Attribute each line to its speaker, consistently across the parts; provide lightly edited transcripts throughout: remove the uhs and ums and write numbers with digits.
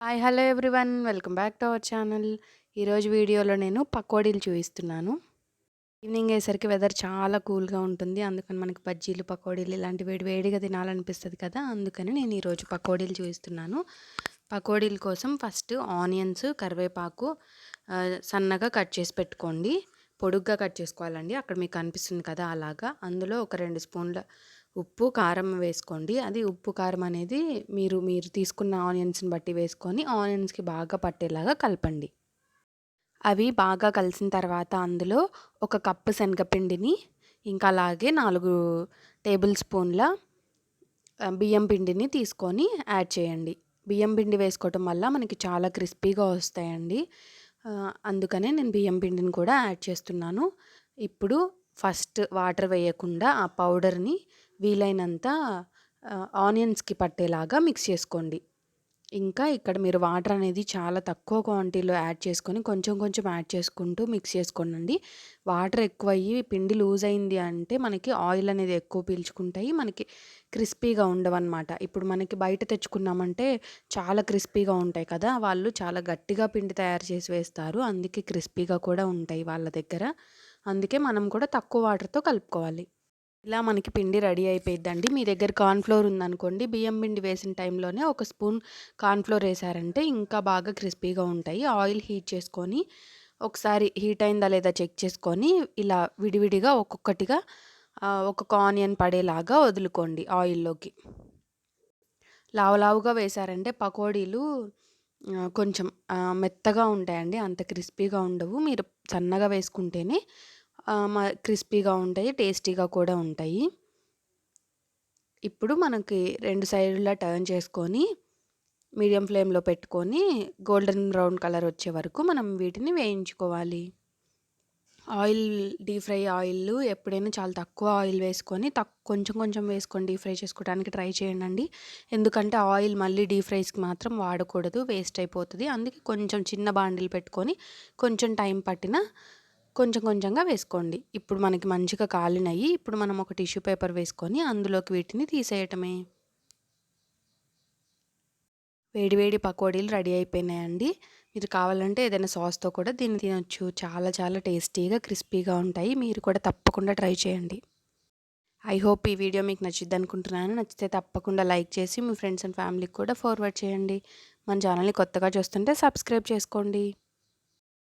Speaker 1: Hi hello everyone welcome back to our channel. ఈరోజు వీడియోలో నేను పకోడీలు చూపిస్తున్నాను. ఈవినింగ్ అయ్యేసరికి వెదర్ చాలా కూల్గా ఉంటుంది. అందుకని మనకి బజ్జీలు పకోడీలు ఇలాంటి వేడిగా తినాలనిపిస్తుంది కదా, అందుకని నేను ఈరోజు పకోడీలు చూపిస్తున్నాను. పకోడీల కోసం ఫస్ట్ ఆనియన్స్, కరివేపాకు సన్నగా కట్ చేసి పెట్టుకోండి. పొడుగ్గా కట్ చేసుకోవాలండి. అక్కడ మీకు కనిపిస్తుంది కదా అలాగా. అందులో ఒక 2 స్పూన్ల ఉప్పు, కారం వేసుకోండి. అది ఉప్పు, కారం అనేది మీరు తీసుకున్న ఆనియన్స్ని బట్టి వేసుకొని ఆనియన్స్కి బాగా పట్టేలాగా కలపండి. అవి బాగా కలిసిన తర్వాత అందులో 1 కప్పు శనగపిండిని, ఇంకా అలాగే 4 టేబుల్ స్పూన్ల బియ్యం పిండిని తీసుకొని యాడ్ చేయండి. బియ్యం పిండి వేసుకోవటం వల్ల మనకి చాలా క్రిస్పీగా వస్తాయండి. అందుకనే నేను బియ్యం పిండిని కూడా యాడ్ చేస్తున్నాను. ఇప్పుడు ఫస్ట్ వాటర్ వేయకుండా ఆ పౌడర్ని వీలైనంత ఆనియన్స్కి పట్టేలాగా మిక్స్ చేసుకోండి. ఇంకా ఇక్కడ మీరు వాటర్ అనేది చాలా తక్కువ క్వాంటిటీలో యాడ్ చేసుకొని కొంచెం యాడ్ చేసుకుంటూ మిక్స్ చేసుకోండి. వాటర్ ఎక్కువయ్యి పిండి లూజ్ అయింది అంటే మనకి ఆయిల్ అనేది ఎక్కువ పీల్చుకుంటాయి, మనకి క్రిస్పీగా ఉండవన్నమాట. ఇప్పుడు మనకి బయట తెచ్చుకున్నామంటే చాలా క్రిస్పీగా ఉంటాయి కదా, వాళ్ళు చాలా గట్టిగా పిండి తయారు చేసి వేస్తారు, అందుకే క్రిస్పీగా కూడా ఉంటాయి వాళ్ళ దగ్గర. అందుకే మనం కూడా తక్కువ వాటర్తో కలుపుకోవాలి. ఇలా మనకి పిండి రెడీ అయిపోయిద్దండి. మీ దగ్గర కార్న్‌ఫ్లోర్ ఉందనుకోండి, బియ్యం పిండి వేసిన టైంలోనే 1 స్పూన్ కార్న్‌ఫ్లోర్ వేసారంటే ఇంకా బాగా క్రిస్పీగా ఉంటాయి. ఆయిల్ హీట్ చేసుకొని ఒకసారి హీట్ అయిందా లేదా చెక్ చేసుకొని ఇలా విడివిడిగా ఒక్కొక్కటిగా ఒక్కొక్క ఆనియన్ పడేలాగా వదులుకోండి ఆయిల్లోకి. లావుగా వేసారంటే పకోడీలు కొంచెం మెత్తగా ఉంటాయండి, అంత క్రిస్పీగా ఉండవు. మీరు సన్నగా వేసుకుంటేనే క్రిస్పీగా ఉంటాయి, టేస్టీగా కూడా ఉంటాయి. ఇప్పుడు మనకి 2 సైడ్లా టర్న్ చేసుకొని మీడియం ఫ్లేమ్లో పెట్టుకొని గోల్డెన్ బ్రౌన్ కలర్ వచ్చే వరకు మనం వీటిని వేయించుకోవాలి. డీప్ ఫ్రై ఆయిల్ ఎప్పుడైనా చాలా తక్కువ ఆయిల్ వేసుకొని కొంచెం వేసుకొని డీప్ ఫ్రై చేసుకోవడానికి ట్రై చేయండి. ఎందుకంటే ఆయిల్ మళ్ళీ డీప్ ఫ్రైస్కి మాత్రం వాడకూడదు, వేస్ట్ అయిపోతుంది. అందుకే కొంచెం చిన్న బాండిల్ పెట్టుకొని కొంచెం టైం పట్టిన కొంచెంగా వేసుకోండి. ఇప్పుడు మనకి మంచిగా కాలినయి. ఇప్పుడు మనం ఒక టిష్యూ పేపర్ వేసుకొని అందులోకి వీటిని తీసేయటమే. వేడి పకోడీలు రెడీ అయిపోయినాయండి. మీరు కావాలంటే ఏదైనా సాస్తో కూడా దీన్ని తినొచ్చు. చాలా టేస్టీగా క్రిస్పీగా ఉంటాయి. మీరు కూడా తప్పకుండా ట్రై చేయండి. ఐ హోప్ ఈ వీడియో మీకు నచ్చిద్ది అనుకుంటున్నాను. నచ్చితే తప్పకుండా లైక్ చేసి మీ ఫ్రెండ్స్ అండ్ ఫ్యామిలీకి కూడా ఫార్వర్డ్ చేయండి. మన ఛానల్ని కొత్తగా చూస్తుంటే సబ్స్క్రైబ్ చేసుకోండి.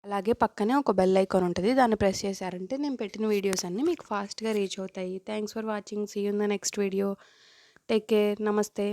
Speaker 1: అలాగే పక్కనే ఒక బెల్ ఐకాన్ ఉంటుంది, దాన్ని ప్రెస్ చేశారంటే నేను పెట్టిన వీడియోస్ అన్నీ మీకు ఫాస్ట్గా రీచ్ అవుతాయి. Thanks for watching. See you in the next video. Take care. నమస్తే.